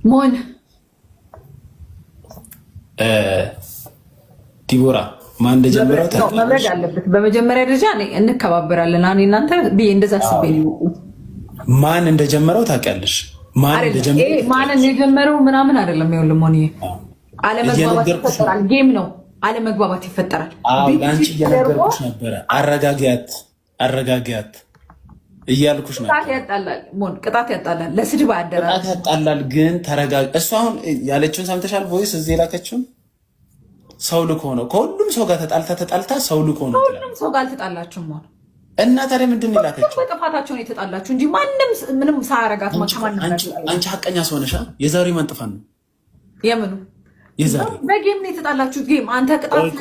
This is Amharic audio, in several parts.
ሞን ዲቦራ ማን እንደጀመረው መብረድ አለበት። በመጀመሪያ ደረጃ እንከባበራለን። እኔ እናንተ ብዬ እንደዛ አስቤ ነው። ማን እንደጀመረው ታውቂያለሽ? ማን እንደጀመረው ምናምን አይደለም። ይኸውልህ ሞን አለመግባባት ይፈጠራል። ጌም ነው። አለመግባባት ይፈጠራል። አንቺ እየነገርኩሽ ነበረ። አረጋጊያት እያልኩሽ ነበር። ቅጣት ያጣላል ሞን፣ ቅጣት ያጣላል። ለስድብ አያደራል። ቅጣት ያጣላል። ግን ተረጋጊ። እሱ አሁን ያለችውን ሰምተሻል? ቮይስ እዚህ የላከችውን ሰው ልኮ ነው። ከሁሉም ሰው ጋር ተጣልታ ሰው ልኮ ነው። ከሁሉም ሰው ጋር አልተጣላችሁም ሞን። እና ታዲያ ምንድን ነው የላከችው? በጥፋታቸውን የተጣላችሁ እንጂ ማንም ምንም ሳያረጋት አንቺ ሐቀኛ ሰው ነሽ። የዛሬው መንጥፋን ነው የምኑ በጌም ነው የተጣላችሁት። ጌም አንተ ቅጣት ያረፍክ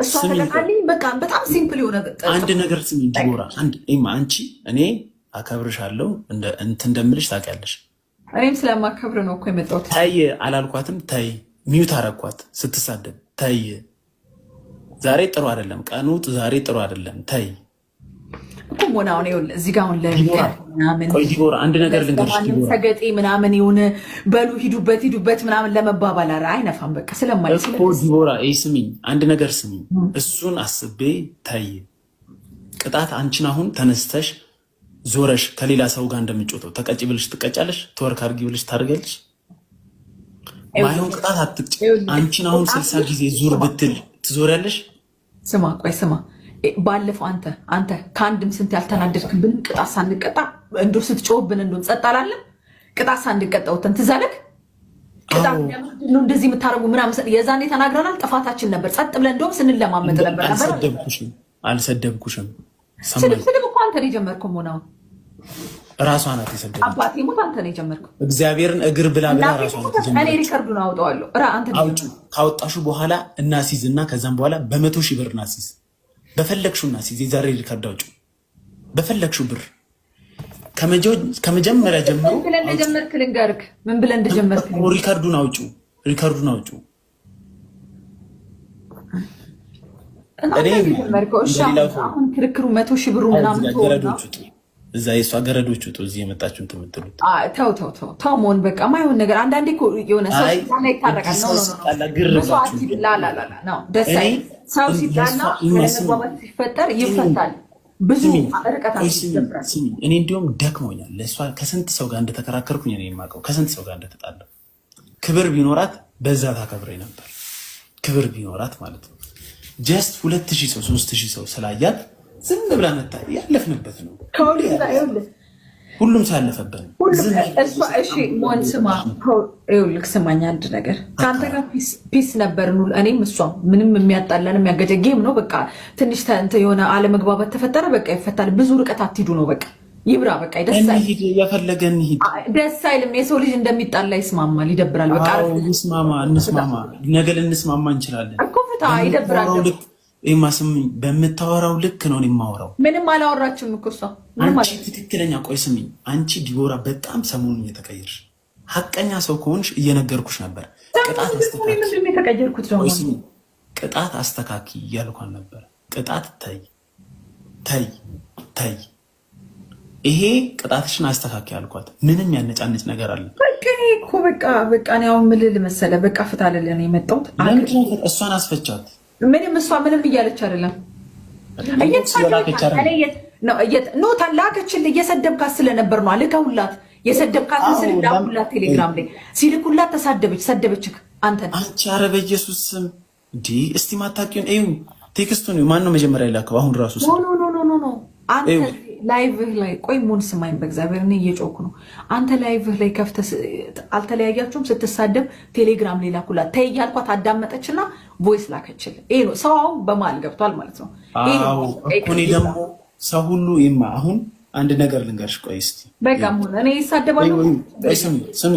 እሷ ተቀጣልኝ። በቃ በጣም ሲምፕል የሆነ አንድ ነገር ስሚ ዲቦራ፣ አንቺ እኔ አከብርሻለሁ እንትን እንደምልሽ ታውቂያለሽ። እኔም ስለማከብር ነው እኮ የመጣሁት። ታይ አላልኳትም። ታይ ሚዩት አረኳት ስትሳደብ። ታይ ዛሬ ጥሩ አይደለም ቀኑ፣ ዛሬ ጥሩ አይደለም። ታይ እኮ ሞና አሁን ይኸውልህ እዚህ ጋር አሁን ለምናምን ቆይ ዲቦራ አንድ ነገር ልንገርሽ። ዲቦራ ሰገጤ ምናምን የሆነ በሉ ሂዱበት ምናምን ለመባባል አይነፋም። በቃ ስለማይስ እኮ ዲቦራ ስሚኝ፣ አንድ ነገር ስሚኝ። እሱን አስቤ ታይ ቅጣት አንቺን አሁን ተነስተሽ ዞረሽ ከሌላ ሰው ጋር እንደምንጮተው ተቀጭ ብልሽ ትቀጫለሽ፣ ተወርክ አድርጊ ብልሽ ታደርጊያለሽ። ማይሆን ቅጣት አትቅጭ። አንቺን አሁን 60 ጊዜ ዙር ብትል ትዞሪያለሽ። ስማ ቆይ ስማ፣ ባለፈው አንተ ከአንድም ስንት ያልተናደድክብን ቅጣት ሳንቀጣ እንዶ ስትጮህብን እንዶ ጸጥ አላለም። ቅጣት ሳንቀጣ ወተን ትዝ አለክ። ቅጣት ለምንድን ነው እንደዚህ የምታረጉ ምናምን የዛኔ ተናግረናል። ጥፋታችን ነበር። ጸጥ ብለን እንደውም ስንለማመጥ ነበር። አልሰደብኩሽም። ስድብ እኮ አንተ ነው የጀመርከው። ሆናው ራሷ ናት የሰደበችው። አባቴ ሞት አንተ ነው የጀመርከው። እግዚአብሔርን እግር ብላ ራሷ ናት የጀመረችው። እኔ ሪከርዱን አውጣዋለሁ። አንተ ካወጣሹ በኋላ እናሲዝና ከዛም በኋላ በ100,000 ብር እናሲዝ። በፈለግሽው እናሲዝ። የዛሬ ሪከርድ አውጪው በፈለግሽው ብር ከመጀመሪያ ጀምሮ ምን ብለን እንደጀመርክ ልንገርክ። ምን ብለን እንደጀመርክ ሪከርዱን አውጪው። አሁን ክርክሩ 100,000 ብሩ ምናምን እዛ የእሷ ገረዶች ውጡ። እዚህ የመጣችሁን ትምትሉት ተው መሆን በቃ ማይሆን ነገር አንዳንዴ የሆነ ሰው ሲጣላ ይታረቃል። ሰው ሲጣላ መግባባት ሲፈጠር ይፈታል። ብዙ ርቀት ይጀምራል። እኔ እንዲሁም ደክሞኛል። ለእሷ ከስንት ሰው ጋር እንደተከራከርኩኝ እኔ የማውቀው ከስንት ሰው ጋር እንደተጣላሁ። ክብር ቢኖራት በዛ ታከብረኝ ነበር። ክብር ቢኖራት ማለት ነው። ጀስት 2,000 ሰው 3,000 ሰው ስላያት ዝም ብላ መታ ያለፍንበት ነው። ሁሉም ሳለፈበት ነው። እሺ ሞን ስማ፣ ይኸውልህ ስማኝ አንድ ነገር። ከአንተ ጋር ፒስ ነበር። እኔም እሷም ምንም የሚያጣላን የሚያገጀ ጌም ነው። በቃ ትንሽ የሆነ አለመግባባት ተፈጠረ። በቃ ይፈታል። ብዙ ርቀት አትሂዱ ነው በቃ ይብራ። በቃ የፈለገን ሂድ። ደስ አይልም። የሰው ልጅ እንደሚጣላ ይስማማል፣ ይደብራል። በቃ እንስማማ፣ ነገ ልንስማማ እንችላለን እኮ ፍታ። ይደብራል። ስሚኝ፣ በምታወራው ልክ ነው የማወራው። ምንም አላወራችም እኮ እሷ። አንቺ ትክክለኛ ቆይ ስሚኝ፣ አንቺ ዲቦራ በጣም ሰሞኑን እየተቀየርሽ ሐቀኛ ሰው ከሆንሽ እየነገርኩሽ ነበር። ቅጣት አስተካኪ እያልኳን ነበር። ቅጣት ተይ ይሄ ቅጣትሽን አስተካኪ ያልኳት። ምንም ያነጫነጭ ነገር አለ? በቃ እኔ አሁን ምልል መሰለ በቃ ፍታለለ ነው የመጣሁት። እሷን አስፈቻት። ምንም እያለች አይደለም። ላከችልህ። እየሰደብካት ስለነበር ነው አልከውላት። የሰደብካት ምስል ላኩላት። ቴሌግራም ላይ ሲልኩላት ሰደበችክ አንተን። አንቺ ኧረ በኢየሱስ ስም እንዲህ እስቲ ማታውቂውን እዩ። ቴክስቱን ማነው መጀመሪያ የላከው? አሁን ራሱ ኖ አንተ ላይቭህ ላይ ቆይ ሞን ስማኝ፣ በእግዚአብሔር እኔ እየጮኩ ነው። አንተ ላይቭህ ላይ ከፍተህ አልተለያያችሁም? ስትሳደብ ቴሌግራም ላይ ላኩላት። ተይ እያልኳት አዳመጠችና ቮይስ ላከችልህ። ይሄ ነው ሰው አሁን በመሀል ገብቷል ማለት ነው። እኔ ደግሞ ሰው ሁሉ ይማ አሁን አንድ ነገር ልንገርሽ። ቆይ እስቲ በቃ ሞን እኔ ይሳደባለሁ። ስሚ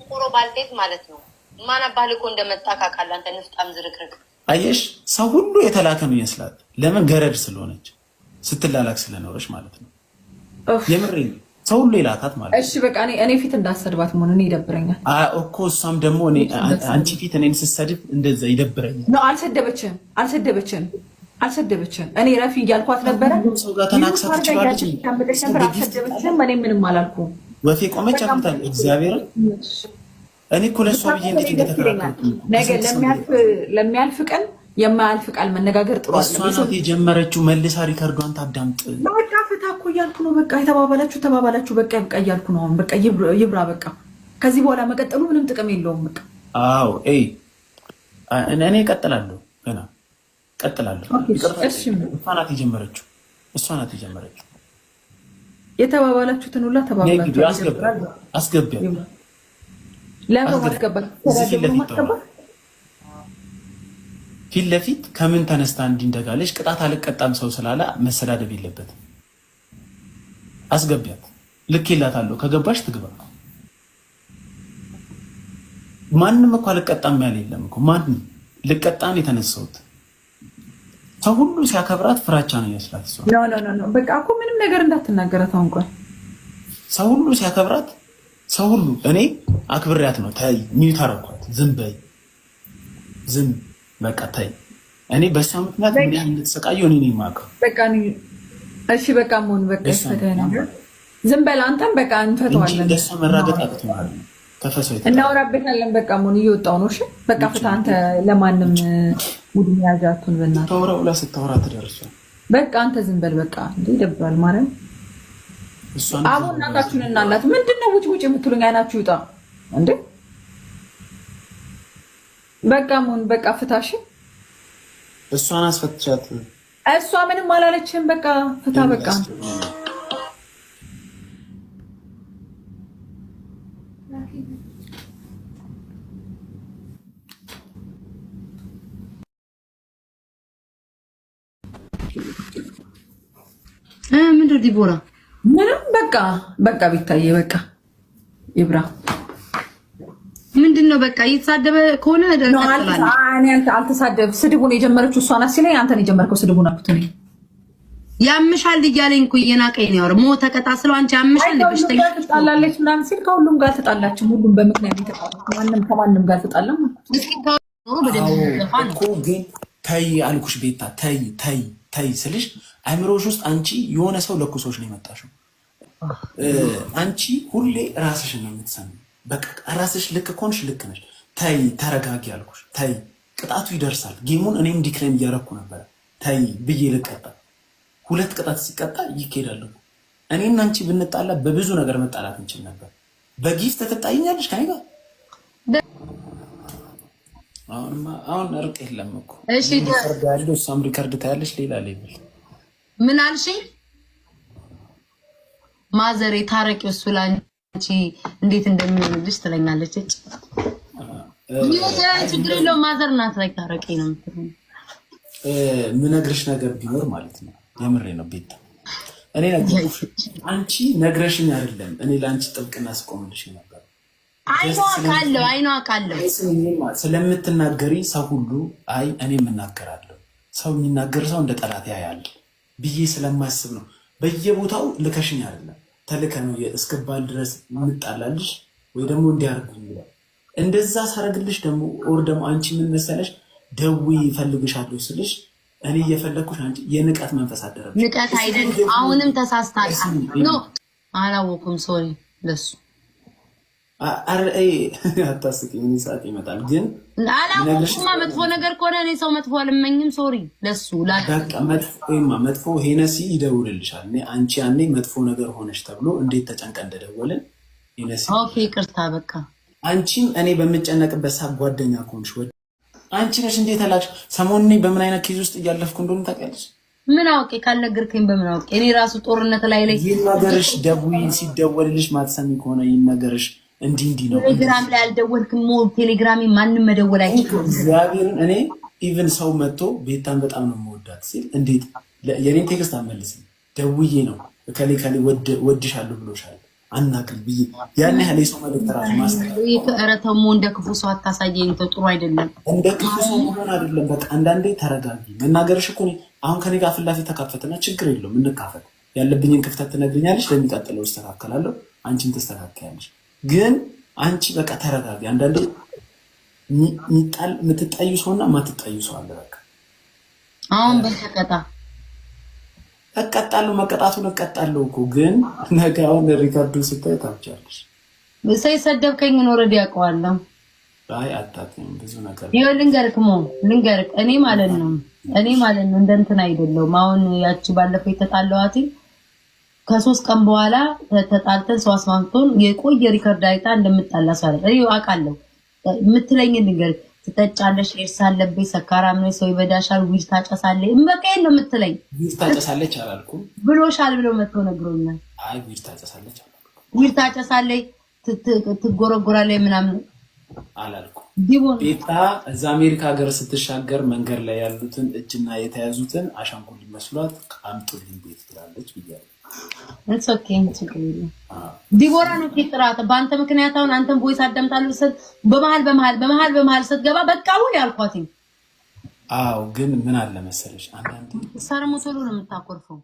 ቁሮ ባልቴት ማለት ነው። ማን አባል እኮ እንደመጣ ካቃላ አንተ ንፍጣም ዝርክርክ። አየሽ፣ ሰው ሁሉ የተላከ ነው ይመስላል። ለምን ገረድ ስለሆነች ስትላላክ ስለኖረች ማለት ነው። የምሬ ሰው ሁሉ የላካት ማለት ነው። እሺ በቃ እኔ ፊት እንዳሰድባት መሆን እኔ ይደብረኛል እኮ። እሷም ደግሞ አንቺ ፊት እኔን ስትሰድብ እንደዛ ይደብረኛል። ነው አልሰደበችም። እኔ ረፊ እያልኳት ነበረ። ሰው ጋር ተናክሳ ትችላለች። አልሰደበችም። እኔ ምንም አላልኩም። ወፌ ቆመች አልኩታል። እግዚአብሔር እኔ እኮ ለእሷ ብዬ እንዴት እንደተከራከርኩ ነገ ለሚያልፍ ቀን የማያልፍ ቃል መነጋገር ጥሩ አለ። እሷ ናት የጀመረችው። መልሳ ሪከርዷን ታዳምጥ። በቃ ፍታ እኮ እያልኩ ነው። በቃ ተባባላችሁ በቃ ይብቃ እያልኩ ነው። በቃ ይብራ በቃ። ከዚህ በኋላ መቀጠሉ ምንም ጥቅም የለውም። በቃ አዎ እኔ እቀጥላለሁ፣ ገና እቀጥላለሁ። እሷ ናት የጀመረችው። የተባባላችሁትን ሁላ ተባባላችሁ። አስገቢያ ለምን ማስገባት ፊት ለፊት ከምን ተነስታ እንዲንደጋለች ቅጣት አልቀጣም ሰው ስላለ መሰዳደብ የለበትም። አስገቢያት፣ ልኬላታለሁ። ከገባሽ ትግባ። ማንም እኮ አልቀጣም ያለ የለም እኮ። ማንም ልቀጣን የተነሳሁት ሰው ሁሉ ሲያከብራት ፍራቻ ነው ይመስላት። ኖ በቃ እኮ ምንም ነገር እንዳትናገራት። አሁን እንኳን ሰው ሁሉ ሲያከብራት ሰው ሁሉ እኔ አክብሬያት ነው። ታይ ሚዩት አደረኳት። ዝም በይ ዝም በቃ ታይ። እኔ በሷ ምክንያት ምን ያህል እንደተሰቃየሁ እኔ ነኝ የማውቀው። በቃ እሺ በቃ ሞን በቃ ዝም በል አንተም በቃ እንፈተዋለን። ደስ መራገጥ አቅቶናል። ተፈሰይ እናወራበታለን። በቃ ሞን እየወጣው ነው። እሺ በቃ ፍታ አንተ። ለማንም ሙድ ያዛቱን በእናትህ ታወራው ላ ስታወራ ትደርሷል። በቃ አንተ ዝም በል በቃ። እንዴ ይደብራል ማርያም። አሁን እናታችሁን እናላት ምንድነው ውጭ የምትሉኝ? አይናችሁ ይውጣ እንዴ። በቃ ሞን በቃ ፍታሽ። እሷን አስፈትቻት። እሷ ምንም አላለችም። በቃ ፍታ በቃ። ምንድን ዲቦራ ምንም በቃ ቢታየ በቃ ይብራ። ምንድነው በቃ እየተሳደበ ከሆነ አልተሳደብ። ስድቡን የጀመረችው እሷ ናት ሲለኝ አንተን የጀመርከው ስድቡን አልኩት እኔ። ያምሻል እያለኝ እኮ እየናቀኝ ነው ያወራው። ሞተ ተቀጣ ስለው አንቺ ያምሻል ልብሽተኝ ትጣላለች ምናምን ሲል ከሁሉም ጋር ተጣላችሁ። ሁሉም በምክንያት የተጣሉ ማንም ከማንም ጋር ተጣላም እኮ። ግን ተይ አልኩሽ ቤታ፣ ተይ ስልሽ አይምሮሽ ውስጥ አንቺ የሆነ ሰው ለኩሶች ነው የመጣሽው። አንቺ ሁሌ ራስሽን ነው የምትሰሚው። በቃ ራስሽ ልክ ከሆንሽ ልክ ነሽ። ተይ ተረጋጊ አልኩሽ። ተይ ቅጣቱ ይደርሳል። ጌሙን እኔም ዲክላይን እያደረኩ ነበረ። ተይ ብዬ ልቀጣ። 2 ቅጣት ሲቀጣ ይኬዳል። እኔና አንቺ ብንጣላ በብዙ ነገር መጣላት እንችል ነበር። በጊፍት ትጣይኛለሽ ከኔ ጋር። አሁን እርቅ የለም እኮ። እሺ ያለው እሷም ሪከርድ ታያለሽ። ሌላ ሌብል ምን አልሽኝ? ማዘሬ ታረቂው እሱ ላንቺ እንዴት እንደሚሆንልሽ ትለኛለች። ችግር የለውም ማዘር ናት ላይ ታረቂ ነው የምትለው። ምነግርሽ ነገር ቢኖር ማለት ነው የምሬ ነው ቤታ። እኔ ነገርኩሽ፣ አንቺ ነግረሽኝ አይደለም እኔ ለአንቺ ጥብቅና ስቆምልሽ ነበር። አይኗ ካለው ስለምትናገሪ ሰው ሁሉ አይ እኔም እናገራለሁ፣ ሰው የሚናገር ሰው እንደ ጠላት ያያል ብዬ ስለማስብ ነው። በየቦታው ልከሽኝ አይደለም ተልከ ነው እስከባል ድረስ እንጣላልሽ ወይ ደግሞ እንዲያርጉኝ ይላል። እንደዛ ሳረግልሽ ደግሞ ኦር ደግሞ አንቺ ምን መሰለሽ ደዊ ይፈልግሻለሁ ስልሽ እኔ እየፈለኩሽ አንቺ የንቀት መንፈስ አደረብሽ። ንቀት አይደል? አሁንም ተሳስታል። ኖ አላወኩም። ሶሪ ለሱ አታስቂኝ። ሰዓት ይመጣል ግን አላወኩማ። መጥፎ ነገር ከሆነ እኔ ሰው መጥፎ አልመኝም። ሶሪ ለሱ መጥፎ ሄነሲ ይደውልልሻል። አንቺ ያኔ መጥፎ ነገር ሆነሽ ተብሎ እንዴት ተጨንቀ እንደደወልን ሄነሲ። ኦኬ ቅርታ በቃ። አንቺም እኔ በምጨነቅበት ሰዓት ጓደኛ ከሆንሽ አንቺ ነሽ እንዴት አላችሁ። ሰሞኑን በምን አይነት ኬዝ ውስጥ እያለፍኩ እንደሆነ ታውቂያለሽ። ምን አውቄ ካልነገርከኝ በምን አውቄ? እኔ ራሱ ጦርነት ላይ ይነገርሽ። ደውይ ሲደወልልሽ ማትሰሚ ከሆነ ይነገርሽ። እንዲህ ነው። ቴሌግራም ላይ አልደወልክም? ቴሌግራም ማንም መደወል አይችልም። እግዚአብሔርን እኔ ኢቭን ሰው መጥቶ ቤታን በጣም ነው የምወዳት ሲል እንዴት የኔን ቴክስት አመልስም? ደውዬ ነው ከሌ ወድሻለሁ ብሎሻል አናግሪ ብዬ ያን ያህል የሰው መልዕክት ራሱ ማስተረተሙ እንደ ክፉ ሰው አታሳየኝ። ጥሩ አይደለም። እንደ ክፉ ሰው መሆን አይደለም። በቃ አንዳንዴ ተረጋጊ። መናገርሽ እኮ አሁን ከኔ ጋር ፍላፊ ተካፈትና ችግር የለውም እንካፈት። ያለብኝን ክፍተት ትነግሪኛለሽ፣ ለሚቀጥለው እስተካከላለሁ፣ አንቺም ትስተካከያለሽ። ግን አንቺ በቃ ተረጋጊ። አንዳንዴ የምትጣዩ ሰውና ማትጣዩ ሰው አለ። በቃ አሁን በተቀጣ እቀጣለሁ፣ መቀጣቱን እቀጣለሁ እኮ ግን ነገ አሁን ሪካርዱን ስታይ ታውቂያለሽ። ሰደብከኝ ኦልሬዲ አውቀዋለሁ። አይ አታውቅም ብዙ ነገር ይኸው ልንገርክ እኔ ማለት ነው እንደ እንትን አይደለሁም። አሁን ያቺ ባለፈው የተጣላኋት ከ3 ቀን በኋላ ተጣልተን ሰው አስማምቶን የቆየ ሪከርድ አይታ እንደምጣላ ሰው አይደል እኔ አውቃለሁ። የምትለኝ ልንገርክ ትጠጫለሽ፣ ኤርሳ አለብኝ፣ ሰካራም ነኝ፣ ሰው ይበዳሻል፣ ዊድ ታጨሳለሽ እምበቀኝ ነው የምትለኝ። ዊድ ታጨሳለች አላልኩም ብሎሻል ብሎ መጥቶ ነግሮኛል። አይ ዊድ ታጨሳለች አላልኩም። ዊድ ታጨሳለች ትጎረጎራለች ምናምን አላልኩም። ቤታ እዛ አሜሪካ ሀገር ስትሻገር መንገድ ላይ ያሉትን እጅና የተያዙትን አሻንጉሊት መስሏት አምጡልኝ ቤት ትላለች ብያለሁ። እንስ ኦኬ ዲቦራ ነው ጥራት በአንተ ምክንያት አሁን አንተን ቮይስ አዳምጣለሁ ስል በመሃል ስትገባ በቃው ያልኳት። አዎ ግን ምን አለ መሰለሽ አንዳንዴ ሳርሞ ቶሎ ነው የምታቆርፈው